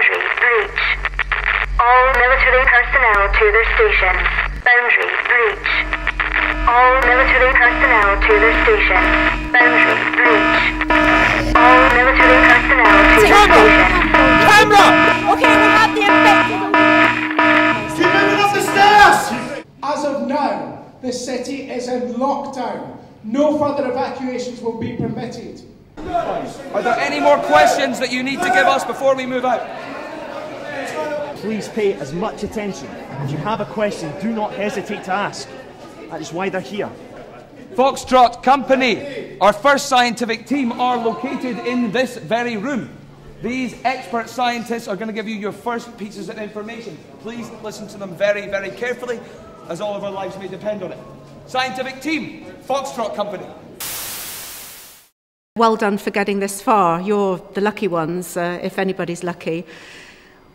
Boundary breach. All military personnel to their stations. Boundary breach. All military personnel to their stations. Boundary breach. All military personnel to their stations. Camera! Okay, we have the infected. Keep moving up the stairs! As of now, the city is in lockdown. No further evacuations will be permitted. Are there any more questions that you need to give us before we move out? Please pay as much attention. If you have a question, do not hesitate to ask. That is why they're here. Foxtrot Company, our first scientific team are located in this very room. These expert scientists are going to give you your first pieces of information. Please listen to them very, very carefully, as all of our lives may depend on it. Scientific team, Foxtrot Company. Well done for getting this far. You're the lucky ones, if anybody's lucky.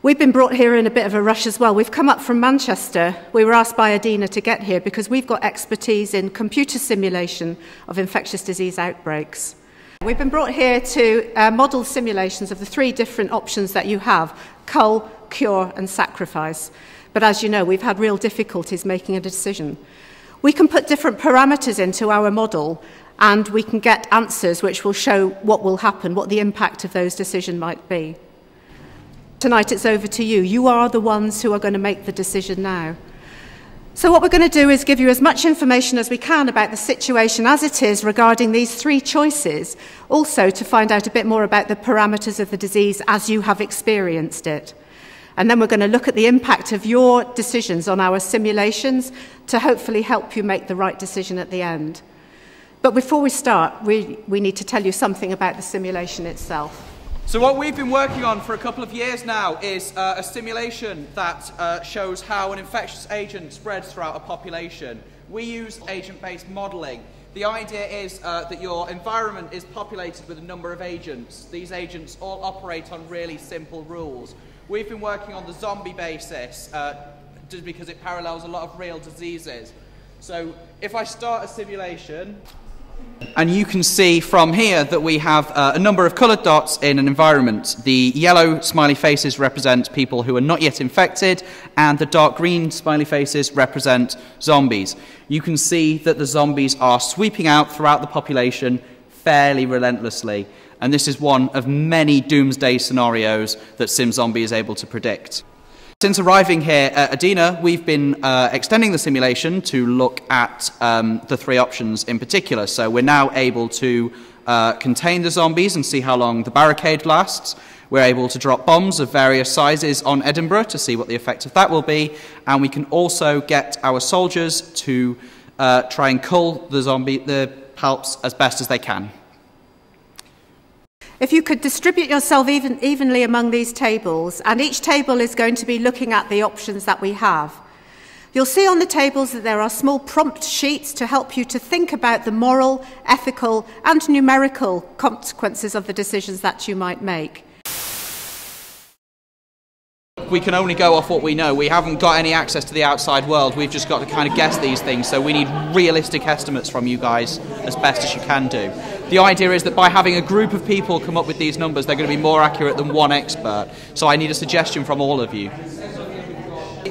We've been brought here in a bit of a rush as well. We've come up from Manchester. We were asked by Adina to get here because we've got expertise in computer simulation of infectious disease outbreaks. We've been brought here to model simulations of the three different options that you have: cull, cure and sacrifice. But as you know, we've had real difficulties making a decision. We can put different parameters into our model and we can get answers which will show what will happen, what the impact of those decisions might be. Tonight it's over to you. You are the ones who are going to make the decision now. So what we're going to do is give you as much information as we can about the situation as it is regarding these three choices, also to find out a bit more about the parameters of the disease as you have experienced it. And then we're going to look at the impact of your decisions on our simulations to hopefully help you make the right decision at the end. But before we start, we need to tell you something about the simulation itself. So what we've been working on for a couple of years now is a simulation that shows how an infectious agent spreads throughout a population. We use agent-based modelling. The idea is that your environment is populated with a number of agents. These agents all operate on really simple rules. We've been working on the zombie basis just because it parallels a lot of real diseases. So if I start a simulation, and you can see from here that we have a number of coloured dots in an environment. The yellow smiley faces represent people who are not yet infected, and the dark green smiley faces represent zombies. You can see that the zombies are sweeping out throughout the population fairly relentlessly, and this is one of many doomsday scenarios that SimZombie is able to predict. Since arriving here at Adina, we've been extending the simulation to look at the three options in particular. So we're now able to contain the zombies and see how long the barricade lasts. We're able to drop bombs of various sizes on Edinburgh to see what the effect of that will be. And we can also get our soldiers to try and cull the palps as best as they can. If you could distribute yourself evenly among these tables, and each table is going to be looking at the options that we have. You'll see on the tables that there are small prompt sheets to help you to think about the moral, ethical and numerical consequences of the decisions that you might make. We can only go off what we know. We haven't got any access to the outside world. We've just got to kind of guess these things, so we need realistic estimates from you guys as best as you can do. The idea is that by having a group of people come up with these numbers, they're going to be more accurate than one expert. So I need a suggestion from all of you.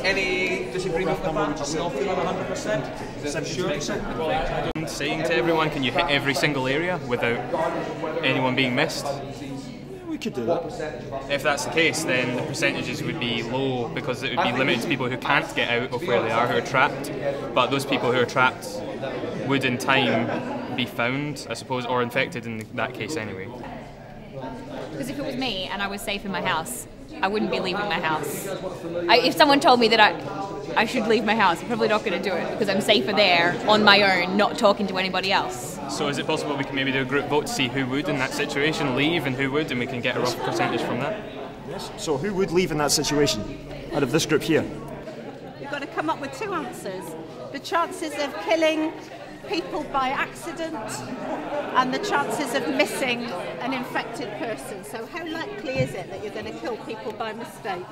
Any disagreement with that? Just not feeling 100%? 70%? Saying to everyone, can you hit every single area without anyone being missed? We could do that. If that's the case, then the percentages would be low because it would be limited to people who can't get out of where they are, who are trapped. But those people who are trapped would in time be found, I suppose, or infected in that case anyway. Because if it was me and I was safe in my house, I wouldn't be leaving my house. If someone told me that I should leave my house, I'm probably not going to do it because I'm safer there on my own, not talking to anybody else. So is it possible we can maybe do a group vote to see who would in that situation leave and who would, and we can get a rough percentage from that? Yes. So who would leave in that situation out of this group here? You've got to come up with two answers. The chances of killing people by accident and the chances of missing an infected person. So how likely is it that you're going to kill people by mistake?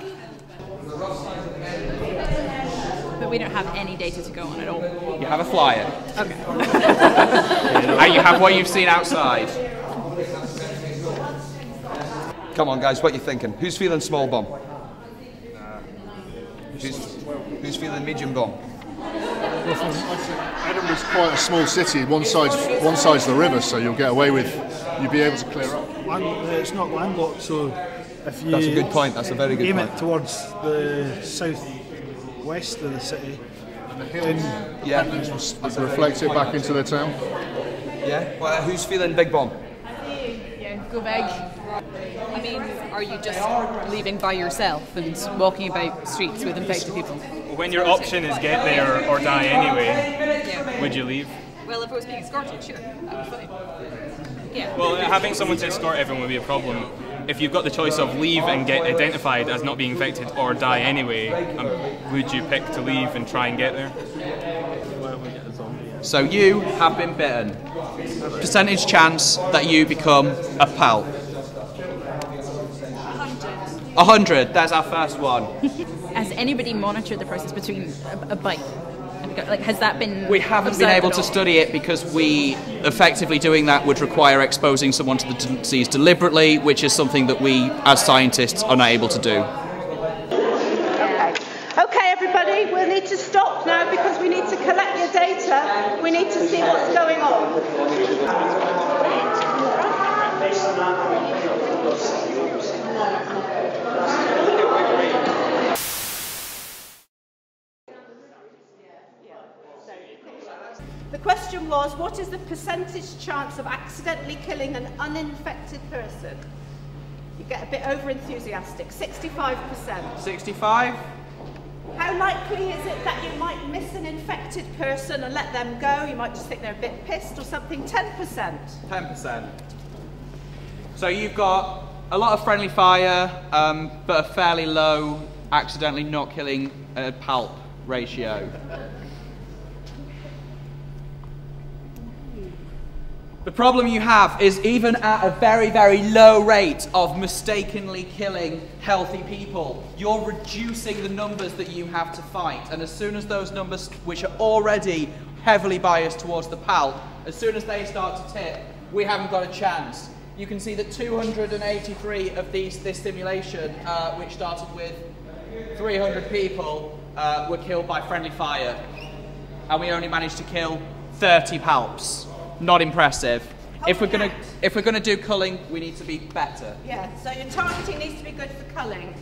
But we don't have any data to go on at all. You have a flyer. Okay. And you have what you've seen outside. Come on, guys, what are you thinking? Who's feeling small bomb? Who's feeling medium bomb? Edinburgh's quite a small city. One side's the river, so you'll get away with. You'll be able to clear up. It's not landlocked, so if you That's a good point. That's a very good aim point. it towards the south-west of the city, and the hills will reflect it back into the town. Yeah. Well, who's feeling big bomb? Yeah, go big. I mean, are you just leaving by yourself and walking about streets with infected people? When your option is get there or die anyway, would you leave? Well, if I was being escorted, sure, that would be fine. Yeah. Well, having someone to escort everyone would be a problem. If you've got the choice of leave and get identified as not being infected or die anyway, would you pick to leave and try and get there? So you have been bitten. Percentage chance that you become a palp? 100. That's our first one. Has anybody monitored the process between a bite? Like, has that been? We haven't been able to study it because we effectively doing that would require exposing someone to the disease deliberately, which is something that we, as scientists, are not able to do. Okay, everybody, we'll need to stop now because we need to collect your data. We need to see what's going on. The question was, what is the percentage chance of accidentally killing an uninfected person? You get a bit over enthusiastic, 65%. 65? How likely is it that you might miss an infected person and let them go? You might just think they're a bit pissed or something. 10%. 10%. So you've got a lot of friendly fire, but a fairly low accidentally not killing a palp ratio. The problem you have is even at a very, very low rate of mistakenly killing healthy people, you're reducing the numbers that you have to fight. And as soon as those numbers, which are already heavily biased towards the palp, as soon as they start to tip, we haven't got a chance. You can see that 283 of this simulation, which started with 300 people, were killed by friendly fire. And we only managed to kill 30 palps. Not impressive. If we're gonna do culling, we need to be better. Yeah, so your targeting needs to be good for culling.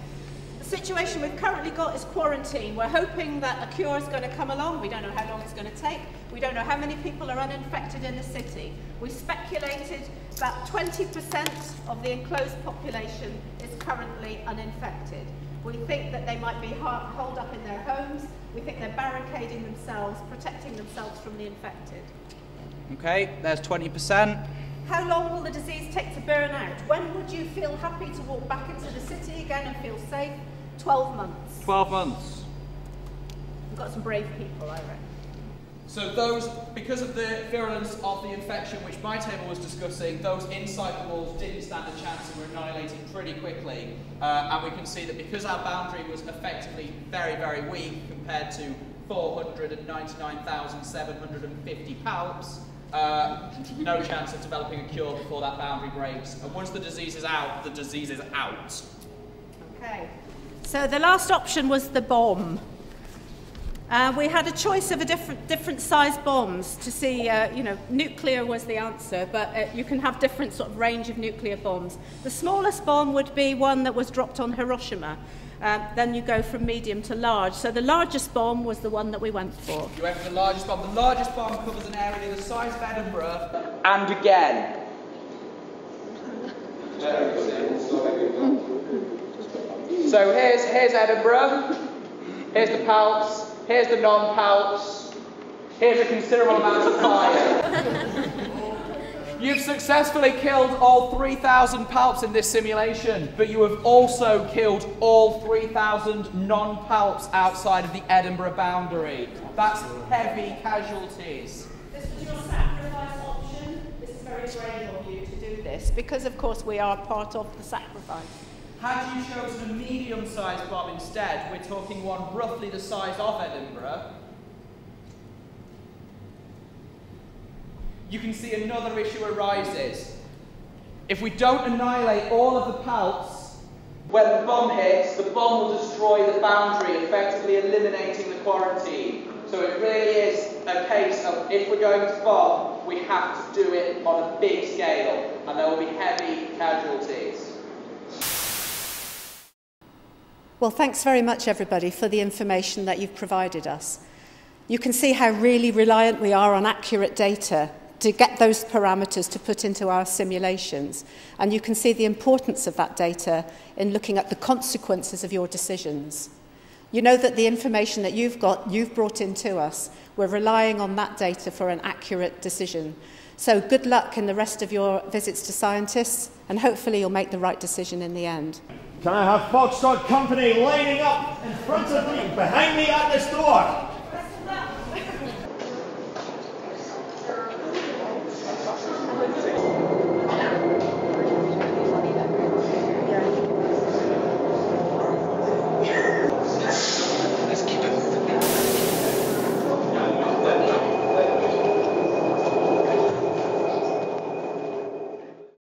The situation we've currently got is quarantine. We're hoping that a cure is going to come along. We don't know how long it's going to take. We don't know how many people are uninfected in the city. We speculated that 20% of the enclosed population is currently uninfected. We think that they might be holed up in their homes. We think they're barricading themselves, protecting themselves from the infected. Okay, there's 20%. How long will the disease take to burn out? When would you feel happy to walk back into the city again and feel safe? 12 months. 12 months. We've got some brave people, I reckon. So those, because of the virulence of the infection, which my table was discussing, those inside the walls didn't stand a chance and were annihilated pretty quickly. And we can see that because our boundary was effectively very, very weak compared to 499,750 palps, no chance of developing a cure before that boundary breaks. And once the disease is out, the disease is out. Okay. So the last option was the bomb. We had a choice of a different size bombs to see, nuclear was the answer, but you can have different sort of range of nuclear bombs. The smallest bomb would be one that was dropped on Hiroshima. Then you go from medium to large. So the largest bomb was the one that we went for. You went for the largest bomb. The largest bomb covers an area the size of Edinburgh, and again. So here's Edinburgh, here's the palps, here's the non-palps, here's a considerable amount of fire. You've successfully killed all 3,000 palps in this simulation, but you have also killed all 3,000 non-palps outside of the Edinburgh boundary. That's heavy casualties. This was your sacrifice option. This is very brave of you to do this, because of course we are part of the sacrifice. Had you chosen a medium-sized bomb instead, we're talking one roughly the size of Edinburgh, you can see another issue arises. If we don't annihilate all of the palps When the bomb hits, the bomb will destroy the boundary, effectively eliminating the quarantine. So it really is a case of, if we're going to bomb, we have to do it on a big scale, and there will be heavy casualties. Well, thanks very much, everybody, for the information that you've provided us. You can see how really reliant we are on accurate data to get those parameters to put into our simulations. And you can see the importance of that data in looking at the consequences of your decisions. You know that the information that you've brought into us, we're relying on that data for an accurate decision. So good luck in the rest of your visits to scientists, and hopefully you'll make the right decision in the end. Can I have Foxtrot Company lining up in front of me, behind me at this door?